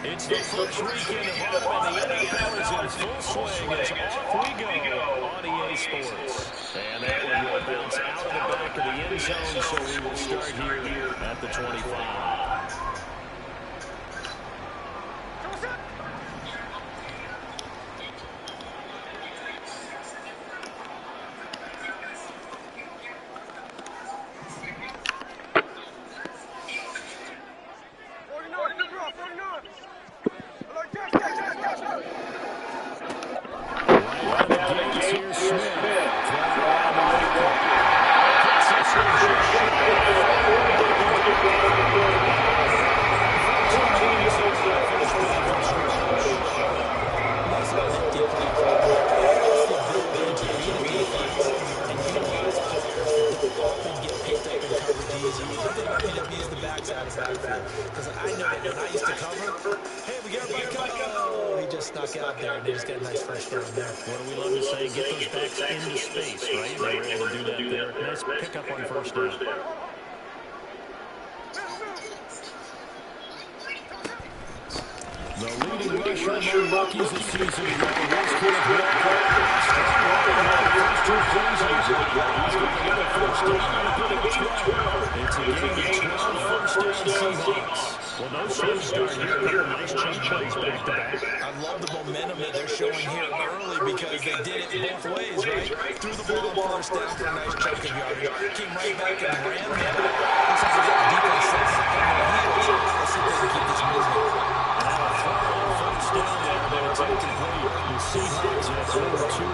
It's the first weekend of autumn, and the NFL is in full swing as off we go on EA Sports. And that one will bounce out of the back of the end zone, so we will start here at the 25. Because I know that when I used to cover, hey, we got everybody covered. He just snuck out there, and they just got a nice fresh down there. What do we love to say? Get those backs into space, right? They were able to do that there. Nice pickup on first down. The leading rusher among rookies this season. He's got another first down. It's a game of 12 first down Seahawks. Well, no slow start here. Nice chunk plays back to back. I love the momentum that they're showing here early because they did it both ways, right? Threw the ball on first down for a nice chunk of yardage. Came right back and ran the ball. Looks like they got the defense set up on their heels. Let's see if they can keep this moving. First down there, but it's incomplete. The Seahawks have 0-2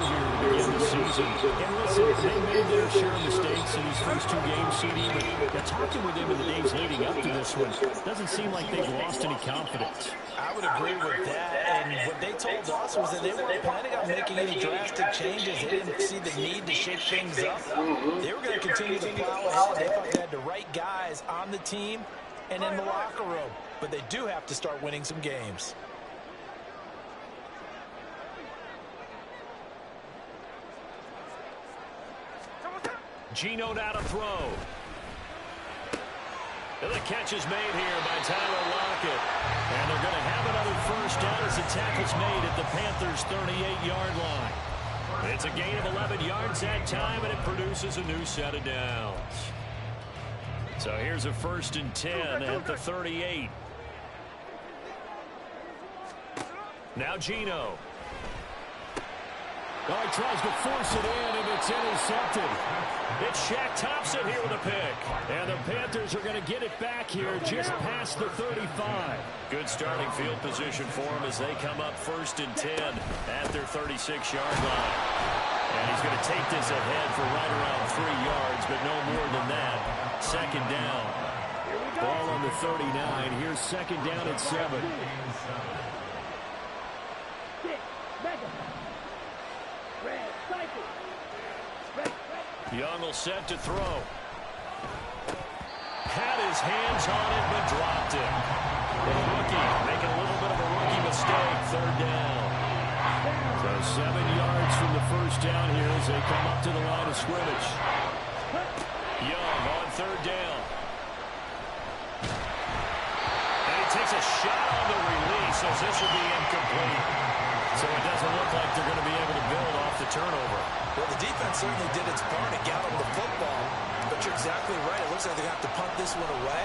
here to begin the season. And listen, they made their share of mistakes in these first two games, CD, but talking with them in the days leading up to this one, doesn't seem like they've lost any confidence. I would agree with that, and what they told us was that they weren't planning on making any drastic changes. They didn't see the need to shake things up. They were going to continue to plow ahead. They thought they had the right guys on the team and in the locker room, but they do have to start winning some games. Geno now to throw. And the catch is made here by Tyler Lockett. And they're going to have another first down as the tackle's made at the Panthers' 38-yard line. It's a gain of 11 yards that time, and it produces a new set of downs. So here's a 1st and 10 at the 38. Now Geno. Oh, he tries to force it in, and it's intercepted. It's Shaq Thompson here with a pick. And the Panthers are going to get it back here just past the 35. Good starting field position for them as they come up 1st and 10 at their 36-yard line. And he's going to take this ahead for right around 3 yards, but no more than that. 2nd down. Ball on the 39. Here's 2nd down at 7. Young will set to throw. Had his hands on it, but dropped it. The rookie making a little bit of a rookie mistake. 3rd down. So 7 yards from the first down here as they come up to the line of scrimmage. Young on 3rd down. And he takes a shot on the release as this will be incomplete. So it doesn't look like they're going to be able to build off the turnover. Well, the defense certainly did its part and got them the football. But you're exactly right. It looks like they have to punt this one away.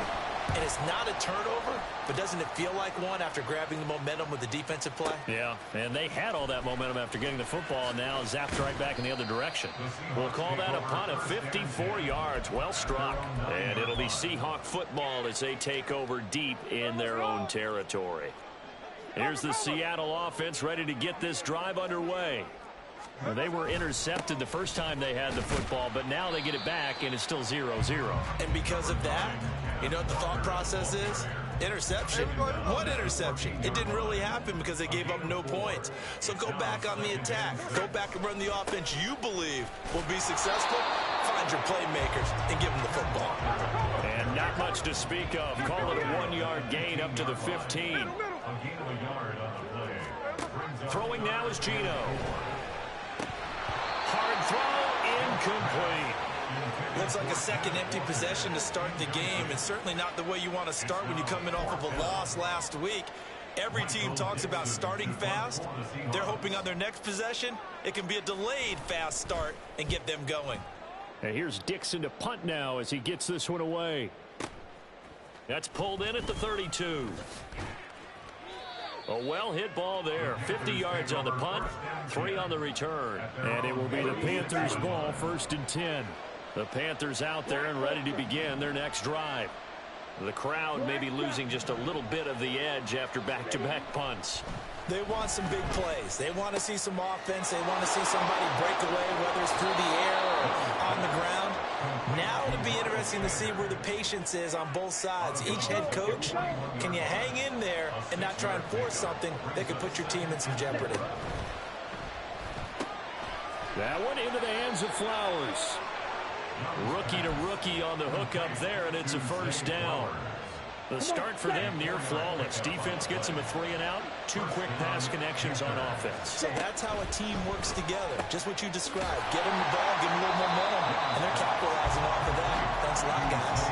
And it's not a turnover, but doesn't it feel like one after grabbing the momentum with the defensive play? Yeah, and they had all that momentum after getting the football, and now zapped right back in the other direction. We'll call that a punt of 54 yards. Well struck. And it'll be Seahawk football as they take over deep in their own territory. Here's the Seattle offense ready to get this drive underway. Well, they were intercepted the first time they had the football, but now they get it back, and it's still 0-0. And because of that, you know what the thought process is? Interception. What interception? It didn't really happen because they gave up no points. So go back on the attack. Go back and run the offense you believe will be successful. Find your playmakers and give them the football. And not much to speak of. Call it a 1-yard gain up to the 15. Throwing now is Geno. Hard throw, incomplete. Looks like a second empty possession to start the game, and certainly not the way you want to start when you come in off of a loss last week. Every team talks about starting fast. They're hoping on their next possession, it can be a delayed fast start and get them going. And here's Dixon to punt now as he gets this one away. That's pulled in at the 32. A well-hit ball there. 50 yards on the punt, 3 on the return. And it will be the Panthers' ball, 1st and 10. The Panthers out there and ready to begin their next drive. The crowd may be losing just a little bit of the edge after back-to-back punts. They want some big plays. They want to see some offense. They want to see somebody break away, whether it's through the air or on the ground. Now it'll be interesting to see where the patience is on both sides. Each head coach, can you hang in there and not try and force something that could put your team in some jeopardy? That one into the hands of Flowers. Rookie to rookie on the hook up there, and it's a 1st down. The start for them near flawless. Defense gets them a 3-and-out. 2 quick pass connections on offense. So that's how a team works together. Just what you described. Get them the ball, give them a little momentum, and they're capitalizing off of that. Thanks a lot, guys.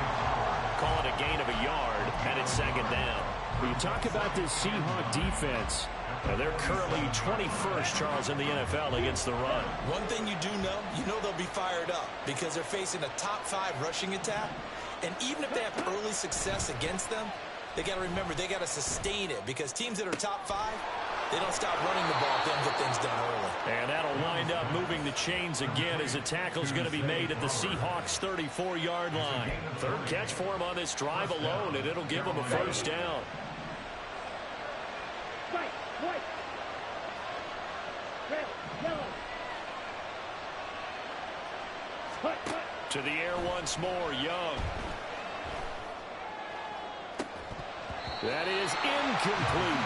Call it a gain of a yard, and it's 2nd down. When you talk about this Seahawk defense, they're currently 21st, Charles, in the NFL against the run. One thing you do know, they'll be fired up because they're facing a top 5 rushing attack. And even if they have early success against them, they got to remember they got to sustain it because teams that are top 5, they don't stop running the ball if they don't get things done early. And that'll wind up moving the chains again as a tackle's going to be made at the Seahawks' 34-yard line. 3rd catch for him on this drive alone, and it'll give him a 1st down. To the air once more, Young. That is incomplete.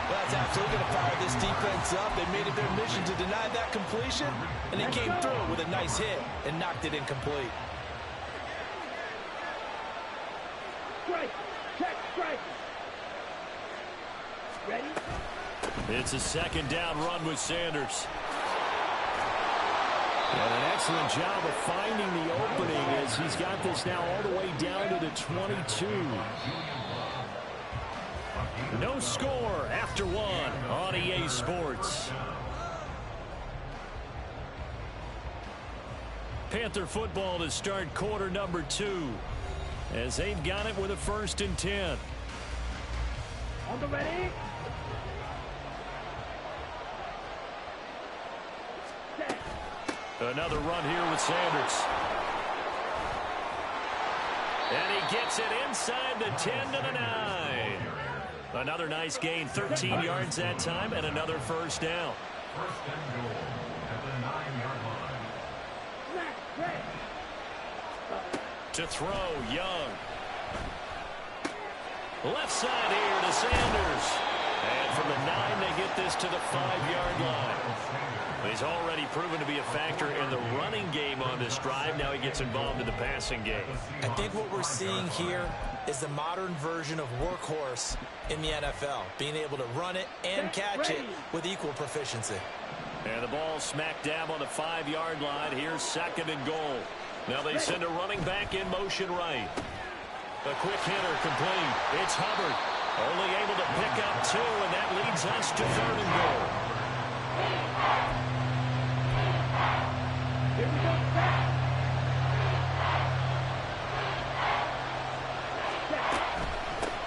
Well, that's absolutely going to fire this defense up. They made it their mission to deny that completion, and they came through with a nice hit and knocked it incomplete. Strike. Check strike. Ready? It's a 2nd down run with Sanders. And an excellent job of finding the opening as he's got this now all the way down to the 22. No score after 1 on EA Sports. Panther football to start quarter number 2 as they've got it with a 1st and 10. On the ready? Another run here with Sanders. And he gets it inside the 10 to the 9. Another nice gain, 13 yards that time, and another 1st down. To throw, Young. Left side here to Sanders. And from the 9, they get this to the 5-yard line. He's already proven to be a factor in the running game on this drive. Now he gets involved in the passing game. I think what we're seeing here is the modern version of workhorse in the NFL, being able to run it and catch it with equal proficiency. And the ball smack dab on the 5-yard line. Here's 2nd and goal. Now they send a running back in motion right. A quick hitter complete. It's Hubbard. Only able to pick up 2, and that leads us to 3rd and goal. Here we go.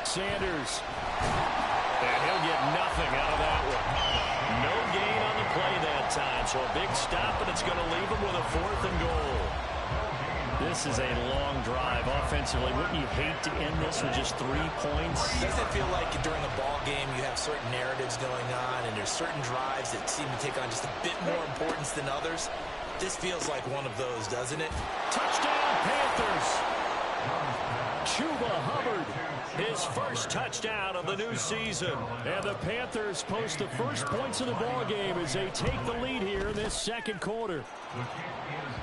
Sanders. And he'll get nothing out of that one. No gain on the play that time, so a big stop, and it's going to leave him with a 4th and goal. This is a long drive offensively. Wouldn't you hate to end this with just 3 points? Doesn't it feel like during a ball game you have certain narratives going on and there's certain drives that seem to take on just a bit more importance than others? This feels like one of those, doesn't it? Touchdown, Panthers! Chuba Hubbard, his 1st touchdown of the new season. And the Panthers post the first points of the ball game as they take the lead here in this 2nd quarter.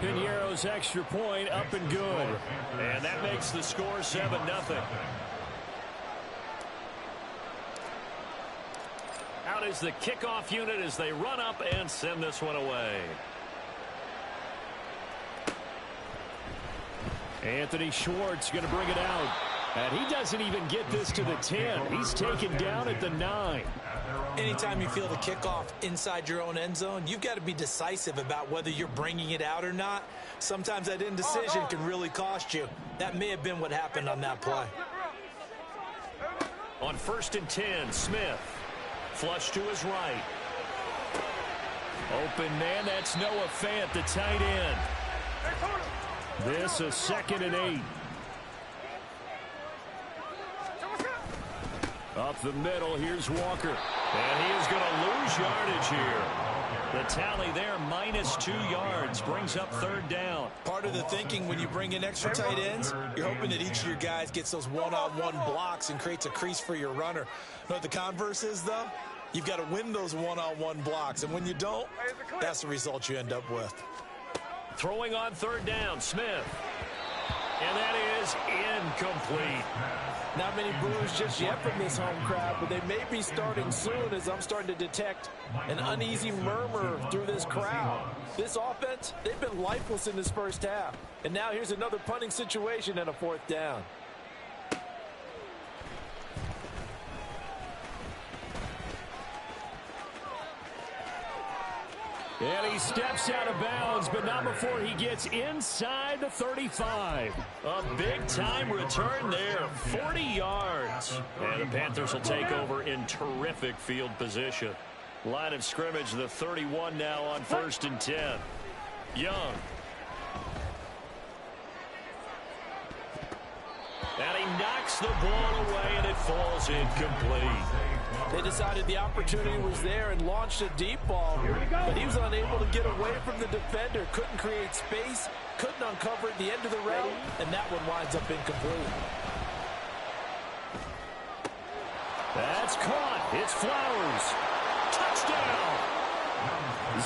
Piñeiro's extra point up and good. And that makes the score 7-0. Out is the kickoff unit as they run up and send this one away. Anthony Schwartz going to bring it out. And he doesn't even get this to the 10. He's taken down at the 9. Anytime you feel the kickoff inside your own end zone, you've got to be decisive about whether you're bringing it out or not. Sometimes that indecision can really cost you. That may have been what happened on that play. On 1st and 10, Smith. Flush to his right. Open man, that's Noah Fant, the tight end. This a 2nd and 8. Up the middle, here's Walker. And he is going to lose yardage here. The tally there, -2 yards, brings up 3rd down. Part of the thinking when you bring in extra tight ends, you're hoping that each of your guys gets those one-on-one blocks and creates a crease for your runner. You know what the converse is, though? You've got to win those one-on-one blocks, and when you don't, that's the result you end up with. Throwing on 3rd down, Smith. And that is incomplete. Not many boos just yet from this home crowd, but they may be starting soon as I'm starting to detect an uneasy murmur through this crowd. This offense, they've been lifeless in this first half. And now here's another punting situation and a 4th down. And he steps out of bounds, but not before he gets inside the 35. A big-time return there, 40 yards. And the Panthers will take over in terrific field position. Line of scrimmage, the 31 now on 1st and 10. Young. And he knocks the ball away, and it falls incomplete. They decided the opportunity was there and launched a deep ball, but he was unable to get away from the defender, couldn't create space, couldn't uncover at the end of the route, and that one winds up incomplete. That's caught. It's Flowers. Touchdown!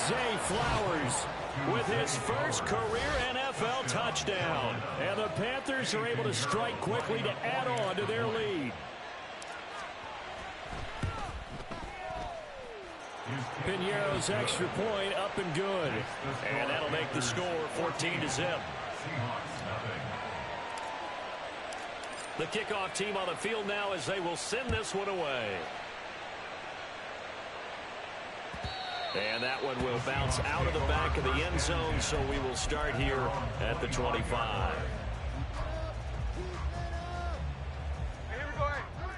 Zay Flowers with his first career NFL touchdown. And the Panthers are able to strike quickly to add on to their lead. Piñeiro's extra point up and good. And that'll make the score 14-0. The kickoff team on the field now as they will send this one away. And that one will bounce out of the back of the end zone, so we will start here at the 25.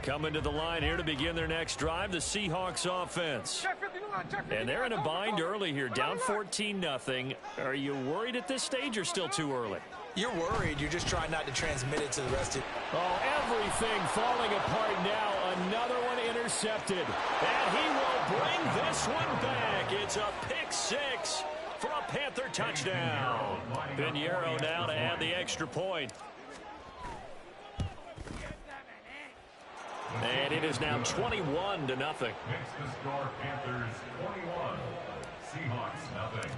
Coming to the line here to begin their next drive, the Seahawks offense. And they're in a bind early here, down 14-0. Are you worried at this stage or still too early? You're worried. You're just trying not to transmit it to the rest of you. Oh, everything falling apart now. Another one intercepted. And he will bring this one back. It's a pick 6 for a Panther touchdown. Piñeiro now to add the extra point. And it is now 21-0. Makes the score Panthers 21, Seahawks 0.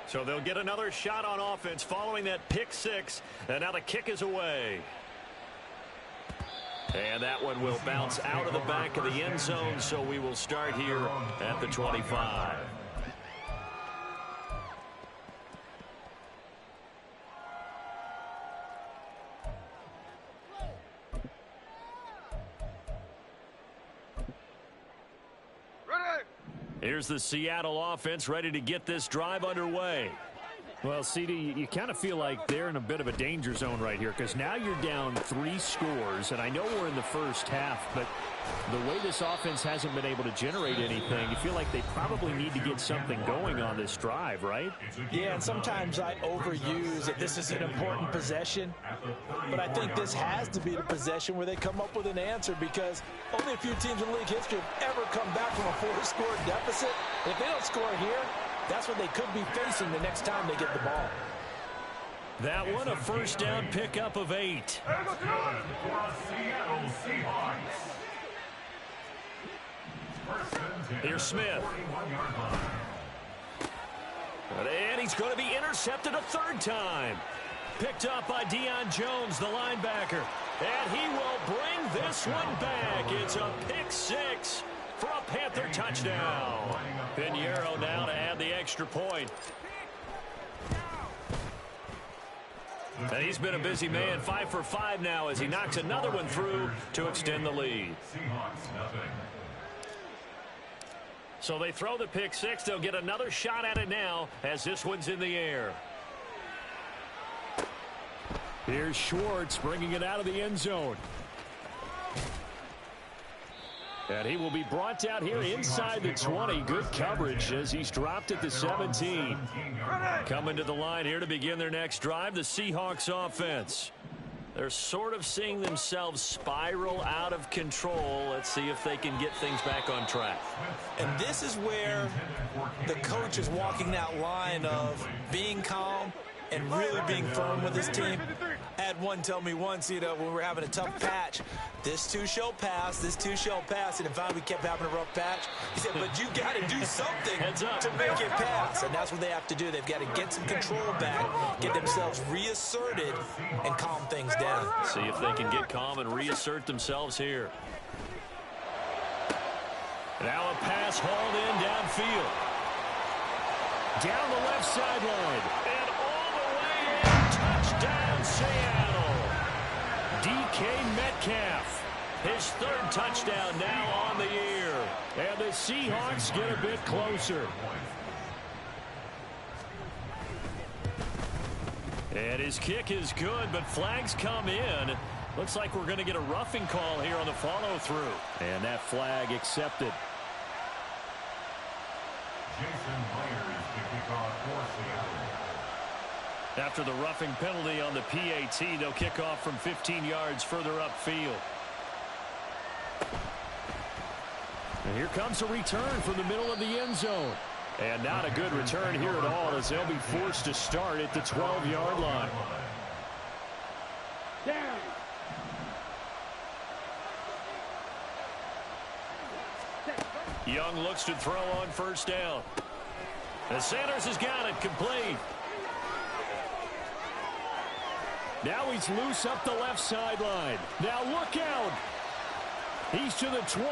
So they'll get another shot on offense following that pick 6. And now the kick is away. And that one will bounce out of the back of the end zone, so we will start here at the 25. Here's the Seattle offense ready to get this drive underway. Well, CD, you kind of feel like they're in a bit of a danger zone right here because now you're down 3 scores, and I know we're in the first half, but the way this offense hasn't been able to generate anything, you feel like they probably need to get something going on this drive, right? Yeah, and sometimes I overuse that this is an important possession, but I think this has to be the possession where they come up with an answer because only a few teams in league history have ever come back from a 4-score deficit. If they don't score here, that's what they could be facing the next time they get the ball. That one, a first down pickup of 8. Here's Smith. And he's going to be intercepted a 3rd time. Picked up by Deion Jones, the linebacker. And he will bring this one back. It's a pick 6 for a Panther touchdown. Piñeiro now to add the extra point. And he's been a busy man, 5 for 5 now as he knocks another one through to extend the lead. Seahawks nothing. So they throw the pick six. They'll get another shot at it now as this one's in the air. Here's Schwartz bringing it out of the end zone. And he will be brought down here inside the 20. Good coverage as he's dropped at the 17. Coming to the line here to begin their next drive, the Seahawks offense. They're sort of seeing themselves spiral out of control. Let's see if they can get things back on track. And this is where the coach is walking that line of being calm and really being firm with his team. I had one tell me once, when we're having a tough patch, this too shall pass, this too shall pass. And if we kept having a rough patch, he said, but you got to do something to make it pass. And that's what they have to do. They've got to get some control back, get themselves reasserted, and calm things down. See if they can get calm and reassert themselves here. Now a pass hauled in downfield. Down the left sideline. And all the way in. Touchdown, Seattle. DK Metcalf. His third touchdown now on the year. And the Seahawks get a bit closer. And his kick is good, but flags come in. Looks like we're going to get a roughing call here on the follow-through. And that flag accepted. Jason Myers to kick off for Seattle. After the roughing penalty on the PAT, they'll kick off from 15 yards further upfield. And here comes a return from the middle of the end zone. And not a good return here at all as they'll be forced to start at the 12-yard line. Down. Young looks to throw on first down. And Sanders has got it complete. Now he's loose up the left sideline. Now look out. He's to the 20.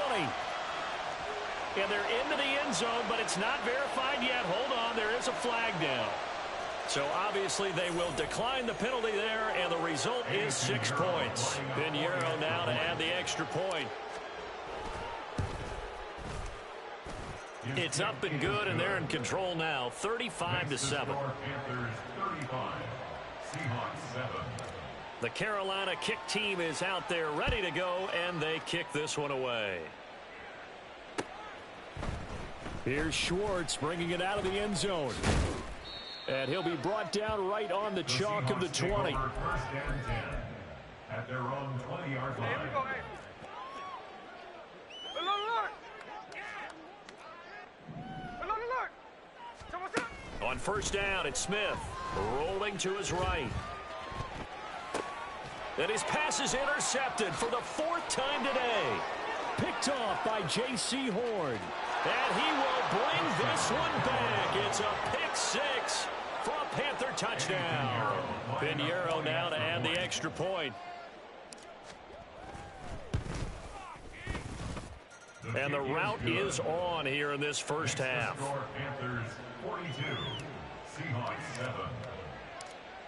And they're into the end zone, but it's not verified yet. Hold on, there is a flag down. So obviously they will decline the penalty there, and the result is 6 points. Pinheiro now to add the extra point. It's up and good, and they're in control now, 35-7. The Carolina kick team is out there ready to go, and they kick this one away. Here's Schwartz bringing it out of the end zone. And he'll be brought down right on the chalk of the 20. First and 10 at their own 20-yard line. On first down, it's Smith rolling to his right. And his pass is intercepted for the 4th time today. Picked off by J.C. Horn. And he will bring this one back. It's a pick 6 for a Panther touchdown. Pinheiro now to add the extra point. And the route is on here in this first half. Panthers 42, Seahawks 7.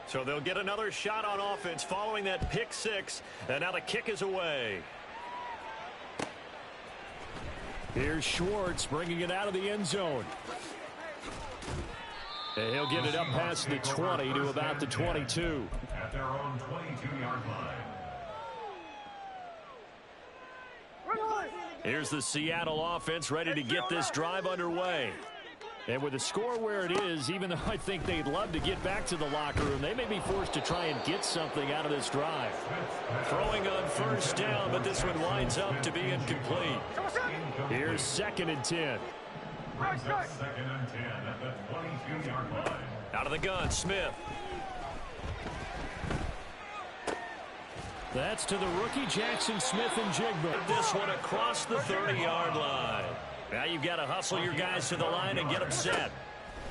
So they'll get another shot on offense following that pick 6. And now the kick is away. Here's Schwartz bringing it out of the end zone. And he'll get it up past the 20 to about the 22. At their own 22-yard line. Here's the Seattle offense ready to get this drive underway. And with the score where it is, even though I think they'd love to get back to the locker room, they may be forced to try and get something out of this drive. Throwing on first down, but this one winds up to be incomplete. Here's 2nd and 10. Second and 10 at the 22-yard line. Out of the gun, Smith. That's to the rookie Jackson Smith-Njigba. This one across the 30-yard line. Now you've got to hustle your guys to the line and get them set.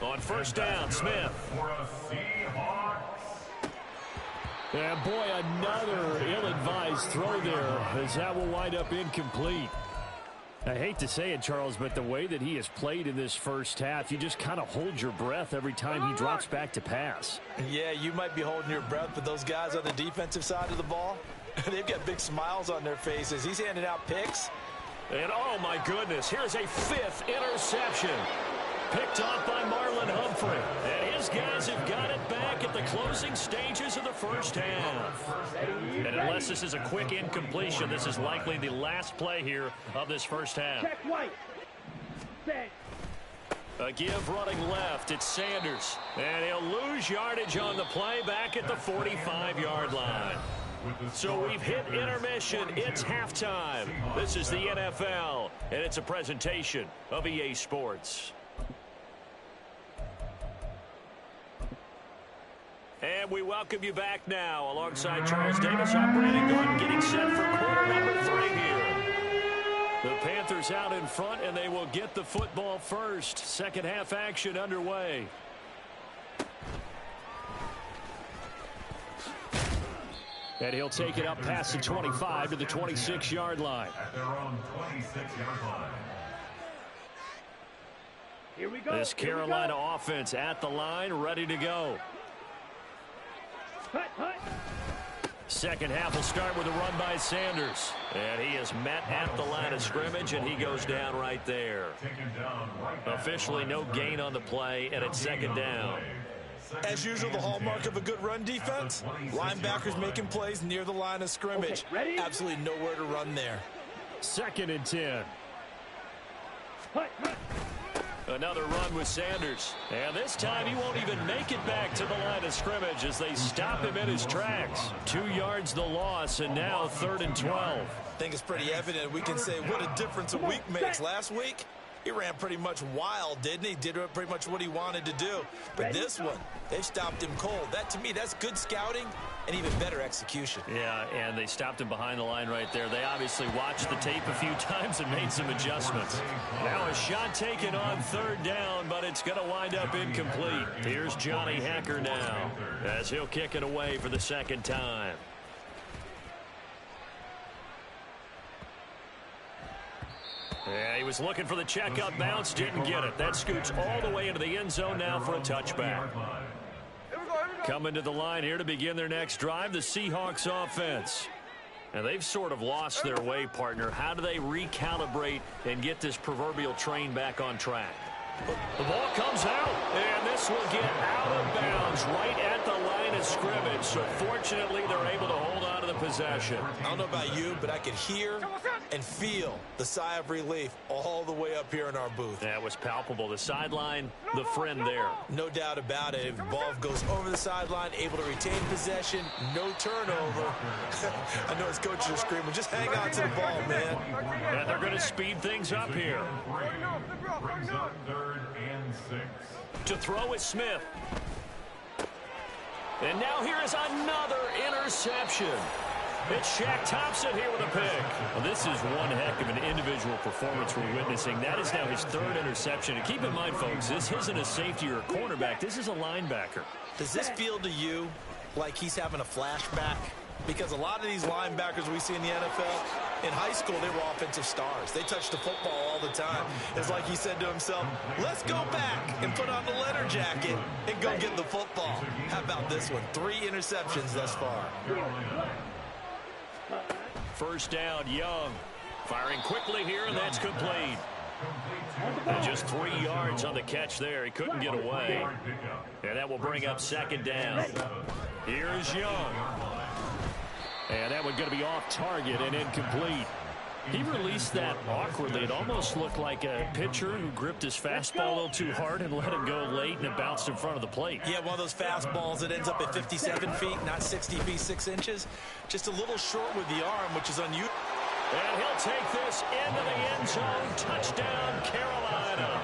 On first down, Smith. For a Seahawks. And boy, another ill-advised throw there as that will wind up incomplete. I hate to say it, Charles, but the way that he has played in this first half, you just kind of hold your breath every time he drops back to pass. Yeah, you might be holding your breath, but those guys on the defensive side of the ball, they've got big smiles on their faces. He's handing out picks. And, oh, my goodness, here's a 5th interception. Picked off by Marlon Humphrey. And his guys have got it back at the closing stages of the first half. And unless this is a quick incompletion, this is likely the last play here of this first half. Check right. Set. A give running left. It's Sanders. And he'll lose yardage on the play back at the 45-yard line. So we've hit intermission. It's halftime. This is the NFL, and it's a presentation of EA Sports. And we welcome you back now. Alongside Charles Davis, I'm Brandon Gordon, getting set for quarter number 3 here. The Panthers out in front, and they will get the football first. Second half action underway. And he'll take it up past the 25 to the 26-yard line. At their own 26-yard line. Here we go. This Carolina offense at the line, ready to go. Hut, hut. Second half will start with a run by Sanders. And he is met at the line of scrimmage, and he goes down right there. Officially no gain on the play, and it's second down. As usual, the hallmark of a good run defense, linebackers making plays near the line of scrimmage. Okay, ready? Absolutely nowhere to run there. 2nd and 10. Hut, hut. Another run with Sanders. And this time he won't even make it back to the line of scrimmage as they stop him in his tracks. 2 yards the loss, and now 3rd and 12. I think it's pretty evident. We can say what a difference a week makes. Last week, he ran pretty much wild, didn't he? Did pretty much what he wanted to do. But this one, they've stopped him cold. That, to me, that's good scouting and even better execution. Yeah, and they stopped him behind the line right there. They obviously watched the tape a few times and made some adjustments. Now a shot taken on 3rd down, but it's going to wind up incomplete. Here's Johnny Hacker now as he'll kick it away for the 2nd time. Yeah, he was looking for the check-up bounce, didn't get it. That scoots all the way into the end zone now for a touchback. Coming to the line here to begin their next drive, the Seahawks offense. And they've sort of lost their way, partner. How do they recalibrate and get this proverbial train back on track? The ball comes out, and this will get out of bounds right at the line of scrimmage. So fortunately, they're able to hold on to the possession. I don't know about you, but I could hear and feel the sigh of relief all the way up here in our booth. That was palpable. The sideline, the friend there. No doubt about it. If the ball goes over the sideline, able to retain possession, no turnover. I know his coaches are screaming, just hang on to the ball, man. And they're going to speed things up here. Brings up 3rd and 6. To throw is Smith. And now here is another interception. It's Shaq Thompson here with a pick. Well, this is one heck of an individual performance we're witnessing. That is now his 3rd interception. And keep in mind, folks, this isn't a safety or a cornerback. This is a linebacker. Does this feel to you like he's having a flashback? Because a lot of these linebackers we see in the NFL, in high school, they were offensive stars. They touched the football all the time. It's like he said to himself, let's go back and put on the leather jacket and go get the football. How about this one? 3 interceptions thus far. First down, Young. Firing quickly here, and that's complete. And just 3 yards on the catch there. He couldn't get away. And that will bring up 2nd down. Here's Young. And that one going to be off target and incomplete. He released that awkwardly. It almost looked like a pitcher who gripped his fastball a little too hard and let him go late, and it bounced in front of the plate. Yeah, one of those fastballs that ends up at 57 feet, not 60 feet, 6 inches. Just a little short with the arm, which is unusual. And he'll take this into the end zone. Touchdown, Carolina.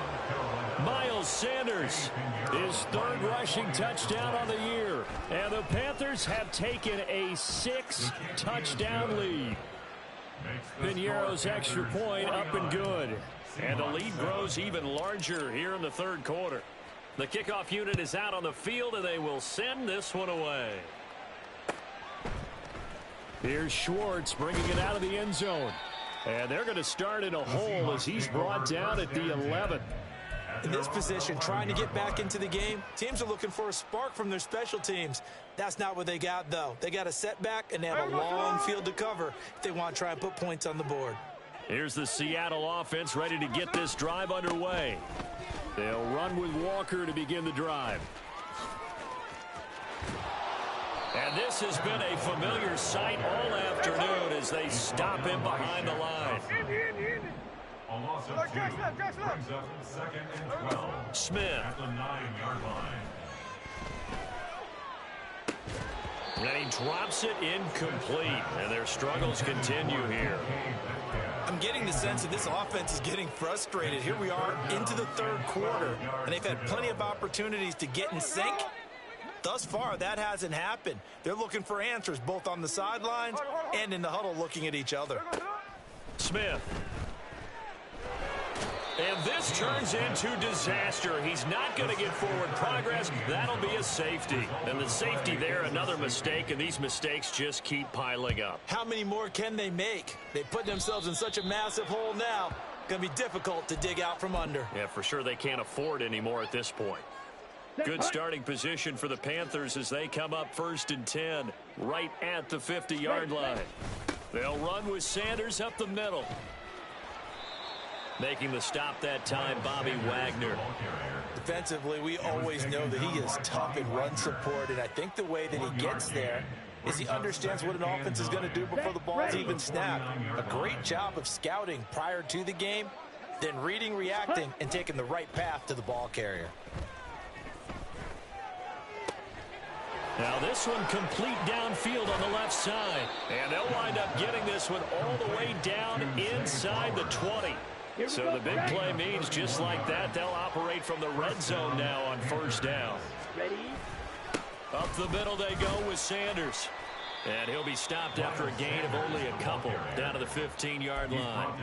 Miles Sanders, his 3rd rushing touchdown on the year. And the Panthers have taken a 6-touchdown lead. Piñeiro's extra point up and good. And the lead grows even larger here in the 3rd quarter. The kickoff unit is out on the field, and they will send this one away. Here's Schwartz bringing it out of the end zone. And they're going to start in a hole as he's brought down at the 11. In this position, trying to get back into the game, teams are looking for a spark from their special teams. That's not what they got, though. They got a setback, and they have a long field to cover if they want to try and put points on the board. Here's the Seattle offense ready to get this drive underway. They'll run with Walker to begin the drive. And this has been a familiar sight all afternoon as they stop him behind the line. A loss of 2 brings up 2nd and 12. Smith. At the 9-yard line. And he drops it incomplete. And their struggles continue here. I'm getting the sense that this offense is getting frustrated. Here we are into the 3rd quarter, and they've had plenty of opportunities to get in sync. Thus far, that hasn't happened. They're looking for answers both on the sidelines and in the huddle looking at each other. Smith. And this turns into disaster. He's not going to get forward progress. That'll be a safety. And the safety there, another mistake, and these mistakes just keep piling up. How many more can they make? They put themselves in such a massive hole now. Going to be difficult to dig out from under. Yeah, for sure they can't afford anymore at this point. Good starting position for the Panthers as they come up 1st and 10, right at the 50-yard line. They'll run with Sanders up the middle. Making the stop that time, Bobby Wagner. Defensively, we always know that he is tough in run support, and I think the way that he gets there is he understands what an offense is going to do before the ball's even snapped. A great job of scouting prior to the game, then reading, reacting, and taking the right path to the ball carrier. Now this one complete downfield on the left side. And they'll wind up getting this one all the way down inside the 20. So the big play means just like that, they'll operate from the red zone now on 1st down. Ready? Up the middle they go with Sanders. And he'll be stopped after a gain of only a couple down to the 15-yard line.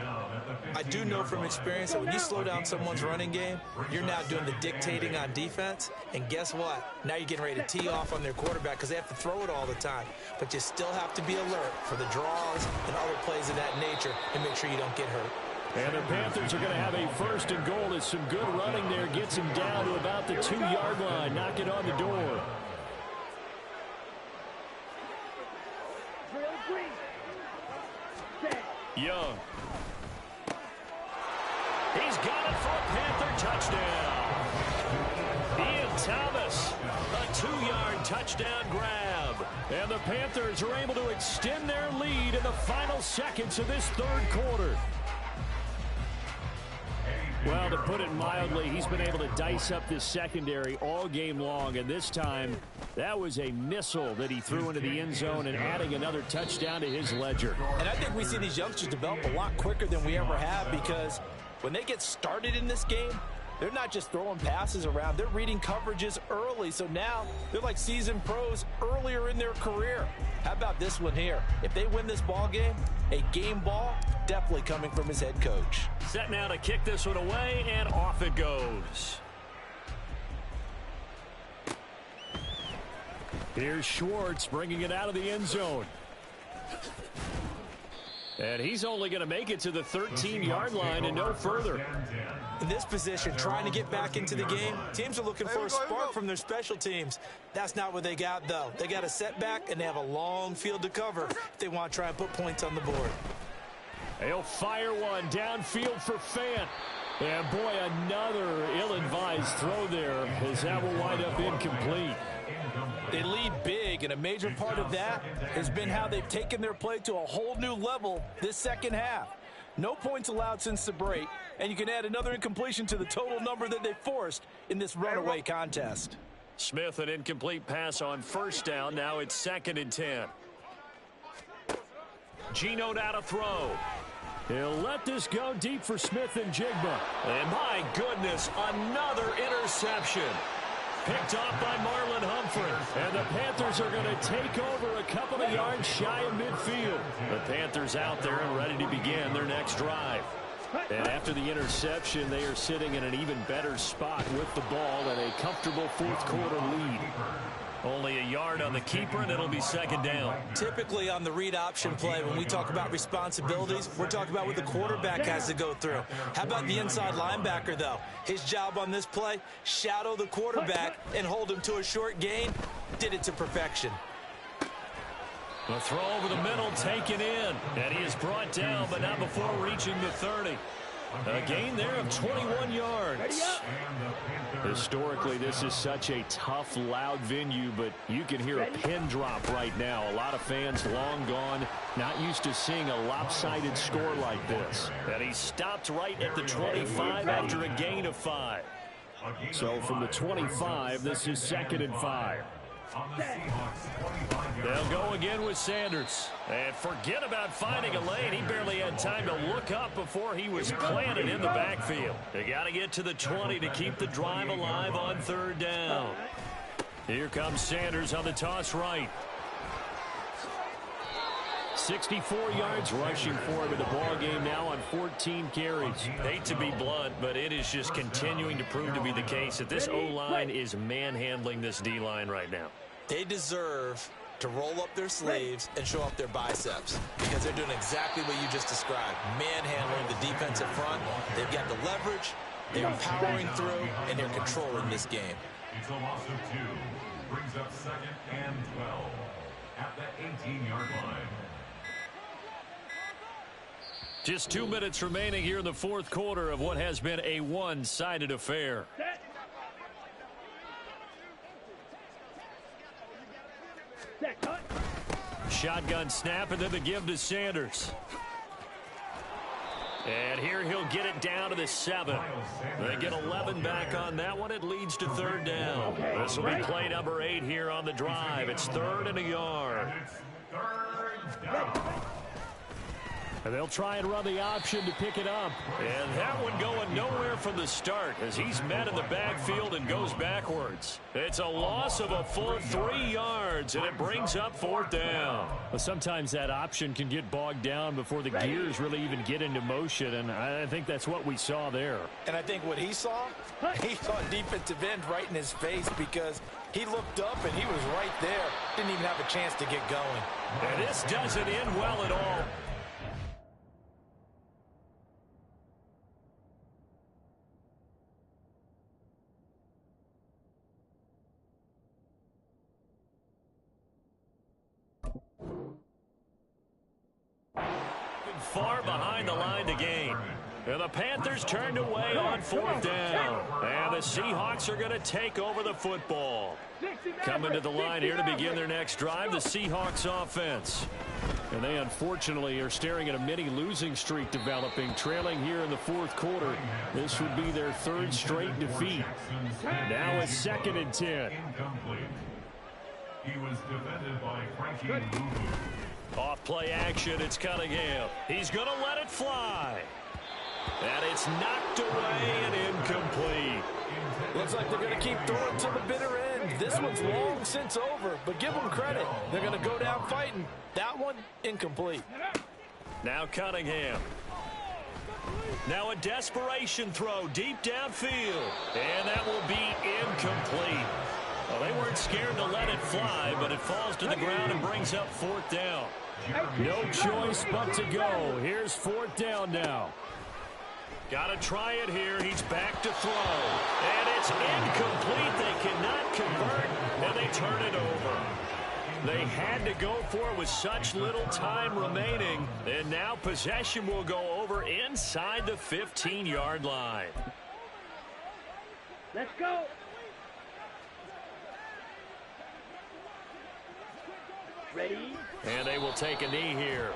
I do know from experience that when you slow down someone's running game, you're now doing the dictating on defense. And guess what? Now you're getting ready to tee off on their quarterback because they have to throw it all the time. But you still have to be alert for the draws and other plays of that nature and make sure you don't get hurt. And the Panthers are going to have a 1st and goal. As some good running there gets him down to about the 2-yard line. Knock it on the door. Young. He's got it for a Panther touchdown. Ian Thomas, a 2-yard touchdown grab. And the Panthers are able to extend their lead in the final seconds of this 3rd quarter. Well, to put it mildly, he's been able to dice up this secondary all game long, and this time that was a missile that he threw into the end zone and adding another touchdown to his ledger. And I think we see these youngsters develop a lot quicker than we ever have because when they get started in this game, they're not just throwing passes around. They're reading coverages early. So now they're like seasoned pros earlier in their career. How about this one here? If they win this ball game, a game ball definitely coming from his head coach. Set now to kick this one away, and off it goes. Here's Schwartz bringing it out of the end zone. And he's only going to make it to the 13-yard line and no further. In this position, trying to get back into the game, teams are looking for a spark from their special teams. That's not what they got, though. They got a setback, and they have a long field to cover if they want to try and put points on the board. He'll fire one downfield for Fant. And, boy, another ill-advised throw there as that will wind up incomplete. They lead big, and a major part of that has been how they've taken their play to a whole new level this second half. No points allowed since the break, and you can add another incompletion to the total number that they forced in this runaway contest. Smith, an incomplete pass on 1st down. Now it's 2nd and 10. Geno now to throw. He'll let this go deep for Smith and Jigba. And my goodness, another interception. Picked off by Marlon Humphrey. And the Panthers are going to take over a couple of yards shy of midfield. The Panthers out there and ready to begin their next drive. And after the interception, they are sitting in an even better spot with the ball and a comfortable 4th quarter lead. Only a yard on the keeper, and it'll be second down. Typically on the read option play, when we talk about responsibilities, we're talking about what the quarterback has to go through. How about the inside linebacker, though? His job on this play, shadow the quarterback and hold him to a short gain. Did it to perfection. The throw over the middle taken in, and he is brought down, but not before reaching the 30. A gain there of 21 yards. Historically, this is such a tough, loud venue, but you can hear a pin drop right now. A lot of fans long gone, not used to seeing a lopsided score like this. And he stopped right at the 25 after a gain of 5. So from the 25, this is 2nd and 5. They'll go again with Sanders. And forget about finding a lane. He barely had time to look up before he was planted in the backfield. They got to get to the 20 to keep the drive alive on 3rd down. Here comes Sanders on the toss right. 64 yards rushing for him in the ball game now on 14 carries. Hate to be blunt, but it is just continuing to prove to be the case that this O-line is manhandling this D-line right now. They deserve to roll up their sleeves and show off their biceps because they're doing exactly what you just described, manhandling the defensive front. They've got the leverage, they're powering through, and they're controlling this game. It's a loss of 2. Brings up 2nd and 12 at the 18-yard line. Just 2 minutes remaining here in the 4th quarter of what has been a one-sided affair. Shotgun snap, and then the give to Sanders. And here he'll get it down to the 7. They get 11 back on that one. It leads to 3rd down. This will be play number 8 here on the drive. It's 3rd and a yard. And they'll try and run the option to pick it up. And that one going nowhere from the start as he's met in the backfield and goes backwards. It's a loss of a full 3 yards, and it brings up 4th down. Well, sometimes that option can get bogged down before the gears really even get into motion, and I think that's what we saw there. And I think what he saw defensive end right in his face because he looked up and he was right there. Didn't even have a chance to get going. And this doesn't end well at all. Far behind the line to gain. And the Panthers turned away on 4th down. And the Seahawks are going to take over the football. Coming to the line here to begin their next drive, the Seahawks offense. And they unfortunately are staring at a mini losing streak developing, trailing here in the 4th quarter. This would be their 3rd straight defeat. Now it's 2nd and 10. He was defended by Frankie Louvu. Off play action, it's Cunningham. He's going to let it fly. And it's knocked away and incomplete. Looks like they're going to keep throwing to the bitter end. This one's long since over, but give them credit. They're going to go down fighting. That one, incomplete. Now Cunningham. Now a desperation throw deep downfield. And that will be incomplete. Well, they weren't scared to let it fly, but it falls to the ground and brings up 4th down. No choice but to go. Here's 4th down now. Got to try it here. He's back to throw. And it's incomplete. They cannot convert, and they turn it over. They had to go for it with such little time remaining, and now possession will go over inside the 15-yard line. Let's go. Ready? And they will take a knee here.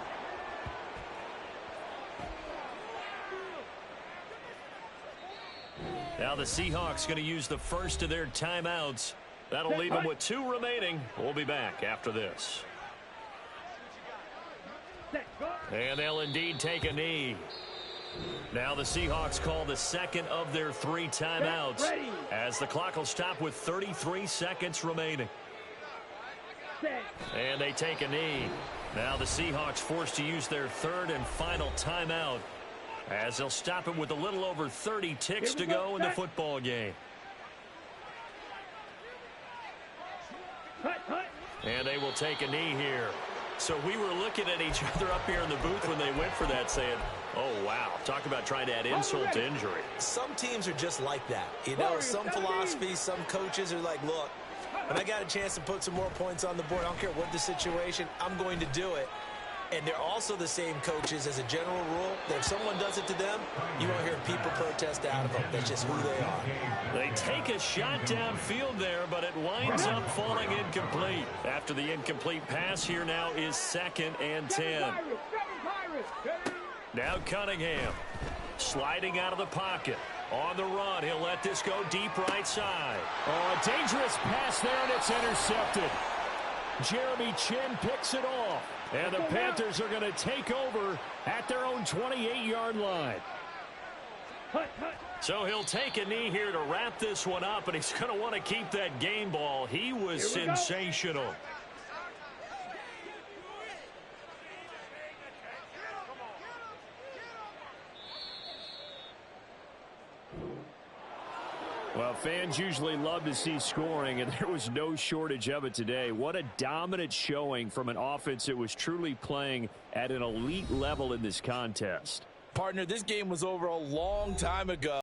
Now the Seahawks going to use the first of their timeouts. That'll leave them with 2 remaining. We'll be back after this. And they'll indeed take a knee. Now the Seahawks call the 2nd of their 3 timeouts as the clock will stop with 33 seconds remaining. And they take a knee. Now the Seahawks forced to use their 3rd and final timeout as they'll stop it with a little over 30 ticks to go in the football game. And they will take a knee here. So we were looking at each other up here in the booth when they went for that saying, oh, wow, talk about trying to add insult to injury. Some teams are just like that. You know, some philosophies, some coaches are like, look, when I got a chance to put some more points on the board, I don't care what the situation, I'm going to do it. And they're also the same coaches as a general rule that if someone does it to them, you won't hear people protest out of them. That's just who they are. They take a shot downfield there, but it winds up falling incomplete. After the incomplete pass, here now is 2nd and 10. Now Cunningham sliding out of the pocket. On the run, he'll let this go deep right side. Oh, a dangerous pass there, and it's intercepted. Jeremy Chin picks it off. And the Panthers are going to take over at their own 28-yard line. So he'll take a knee here to wrap this one up, and he's going to want to keep that game ball. He was sensational. Well, fans usually love to see scoring, and there was no shortage of it today. What a dominant showing from an offense that was truly playing at an elite level in this contest. Partner, this game was over a long time ago.